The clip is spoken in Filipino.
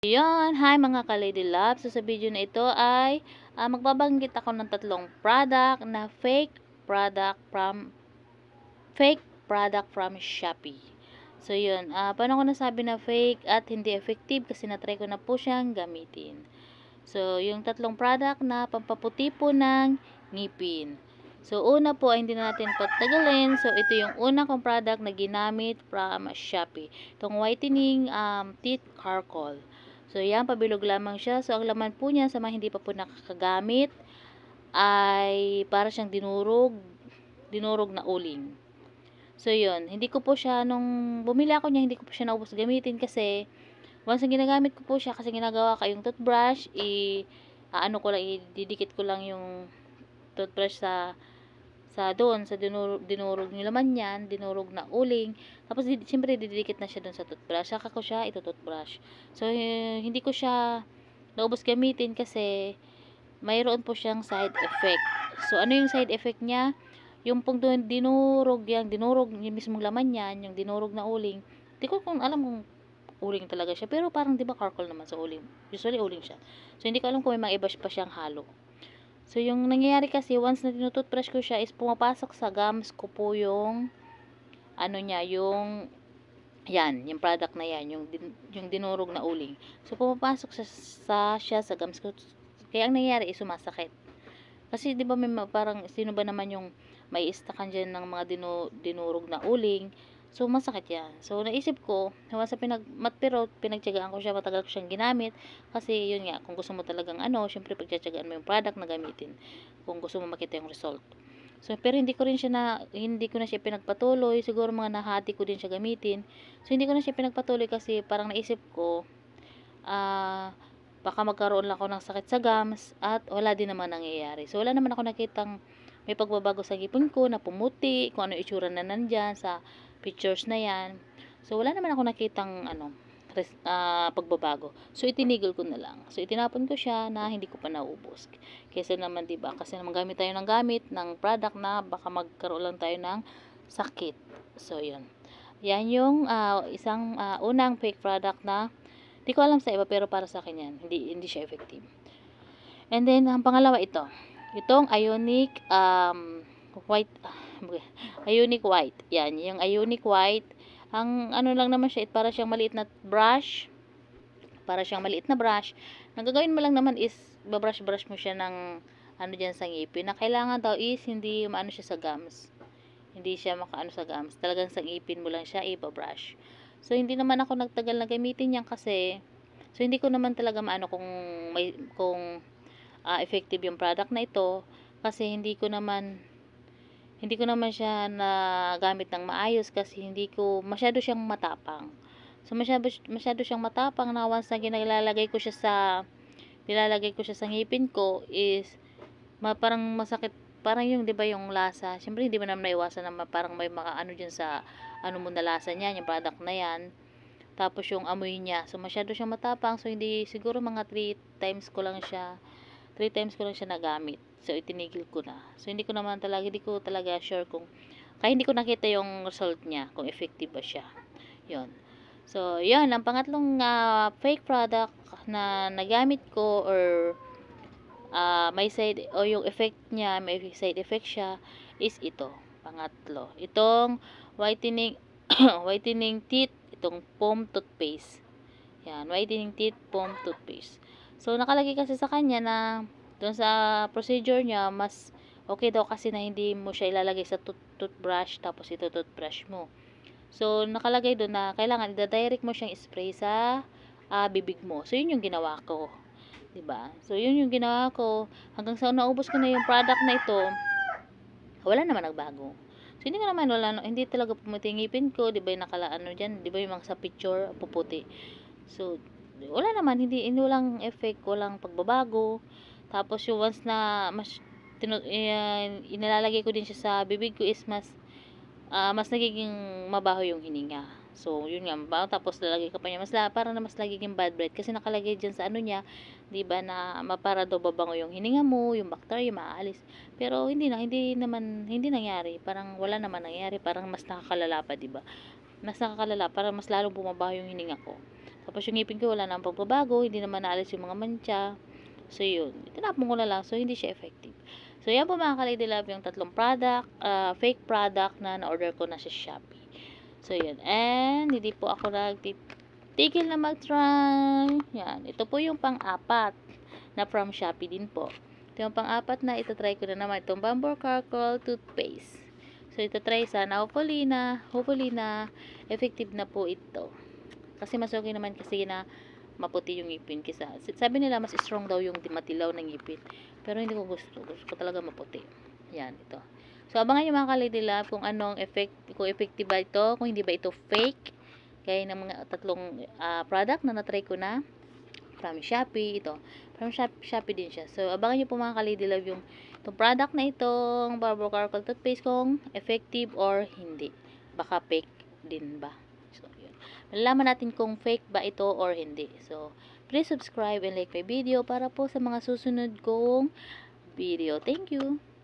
Yun, hi mga ka-Lady Love. So sa video na ito ay magbabanggit ako ng tatlong product na fake product from Shopee. So yun, paano ko nasabi na fake at hindi effective kasi na-try ko na po siyang gamitin. So yung tatlong product na pampaputi po ng ngipin. So una po ay hindi na natin patagalin. So ito yung una kong product na ginamit from Shopee. Itong whitening teeth charcoal. So yan, pabilog lamang siya. So ang laman po niya sa mga hindi pa po nakakagamit ay para siyang dinurog na uling. So yun, hindi ko po siya, nung bumili ako niya, hindi ko po siya naubos gamitin kasi once na ginagamit ko po siya, kasi ginagawa ko yung toothbrush, ididikit ko lang yung toothbrush sa dinurog yung laman niyan, dinurog na uling. Tapos siyempre didikit na siya dun sa toothbrush, saka ko siya ito-toothbrush. So hindi ko siya naubos gamitin kasi mayroon po siyang side effect. So ano yung side effect niya? Yung pong dinurog yung mismong laman niyan, yung dinurog na uling. Hindi ko kung alam kung uling talaga siya, pero parang 'di ba charcoal naman sa uling. Usually uling siya. So hindi ko alam kung may mga iba pa siyang halo. So yung nangyayari kasi once na tinutoothbrush ko siya is pumapasok sa gums ko po yung ano niya, yung yung product na yan, yung dinurog na uling. So pumapasok siya sa gums ko. Kaya ang nangyayari is sumasakit. Kasi 'di ba may parang sino ba naman yung may istakan diyan ng mga dinurog na uling. So masakit 'yan. So naisip ko, sa pero pinagtiyagaan ko siya, matagal ko siyang ginamit kasi yun nga, kung gusto mo talagang syempre pagtitiyagaan mo yung product na gamitin. Kung gusto mo makita yung result. So pero hindi ko na siya pinagpatuloy, siguro mga nahati ko din siya gamitin. So hindi ko na siya pinagpatuloy kasi parang naisip ko baka magkaroon lang ako ng sakit sa gums at wala din naman nangyayari. So wala naman ako nakitang may pagbabago sa ngipin ko na pumuti, kung ano itsura na nandyan sa pictures na yan. So wala naman ako nakitang pagbabago. So itinigil ko na lang. So itinapon ko siya na hindi ko pa naubos. Kaysa naman 'di ba? Kasi naman gamit tayo ng product na baka magkaroon lang tayo ng sakit. So 'yun. Yan yung isang unang fake product na di ko alam sa iba pero para sa akin yan, hindi siya effective. And then ang pangalawa itong Ionic white Ionic white. Yan, yung Ionic white, ang ano lang naman siya, para siyang maliit na brush. Ang gagawin mo lang naman is babrush mo siya ng diyan sa ngipin. Na kailangan daw is hindi maano siya sa gums. Hindi siya makaano sa gums. Talagang sa ngipin mo lang siya i-brush. So, hindi naman ako nagtagal na gamitin yan kasi, so, hindi ko naman talaga maano kung effective yung product na ito kasi hindi ko naman siya nagamit ng maayos kasi masyado siyang matapang. So, masyado siyang matapang na once na nilalagay ko siya sa ngipin ko is, parang masakit. Parang yung 'di ba yung lasa, syempre hindi mo naman maiwasan na parang may makaano diyan sa mo na lasa niya, yung product na yan. Tapos yung amoy niya, so masyado siyang matapang, so hindi siguro mga 3 times ko lang siya nagamit. So itinigil ko na. So hindi ko talaga sure kaya hindi ko nakita yung result niya, kung effective ba siya. 'Yon. So 'yan ang pangatlong fake product na nagamit ko or may yung effect niya, may side effect siya is ito, pangatlo. Itong whitening whitening teeth, itong foam toothpaste. Yan, whitening teeth foam toothpaste. So nakalagay kasi sa kanya na doon sa procedure niya, mas okay daw kasi na hindi mo siya ilalagay sa toothbrush tapos ito toothbrush mo. So nakalagay doon na kailangan i-direct mo siyang spray sa bibig mo. So yun yung ginawa ko. 'Di ba? So yun yung ginawa ko hanggang sa naubos ko na yung product na ito. Wala naman nagbago. So hindi talaga pumuti ngipin ko, 'di ba? Yung diyan, 'di ba yung mga sa picture puputi. So wala naman, walang effect, walang pagbabago. Tapos yung once na inilalagay ko din siya sa bibig ko is mas nagiging mabaho yung hininga. So, yun nga, mabaho. Tapos, lalagay ka pa niya. Para na mas nagiging bad breath. Kasi nakalagay dyan sa niya, di ba, na para daw babango yung hininga mo, yung bacteria, maaalis. Pero, hindi nangyari. Parang, wala naman nangyari. Parang, mas nakakalala pa, di ba? Mas nakakalala. Parang, mas lalong bumabaho yung hininga ko. Tapos yung ngipin ko wala nang pagbabago, hindi naman naalis yung mga mancha. So yun, tinapon ko na lang, so hindi siya effective. So yan po mga ka-Lady Love yung tatlong product, fake product na na-order ko na sa Shopee. So yun, and hindi po ako nagtitigil na mag-try. Yan, ito po yung pang-apat na from Shopee din po. Ito yung pang-apat na ito-try ko na naman, itong Bamboo Charcoal Toothpaste. So ito try sana, hopefully na effective na po ito. Kasi mas okay naman kasi na maputi yung ngipin kisa. Sabi nila mas strong daw yung matilaw ng ngipin. Pero hindi ko gusto. Gusto ko talaga maputi. Yan, ito. So, abangan nyo mga ka-Lady Love kung anong effect, kung effective ba ito, kung hindi ba ito fake. Kaya ng mga tatlong product na na-try ko na from Shopee, ito. From Shopee din siya. So, abangan nyo po mga ka-Lady Love yung itong product na itong Bamboo Charcoal Toothpaste kung effective or hindi. Baka fake din ba. So, yun. Malalaman natin kung fake ba ito or hindi. So, please subscribe and like my video para po sa mga susunod kong video. Thank you!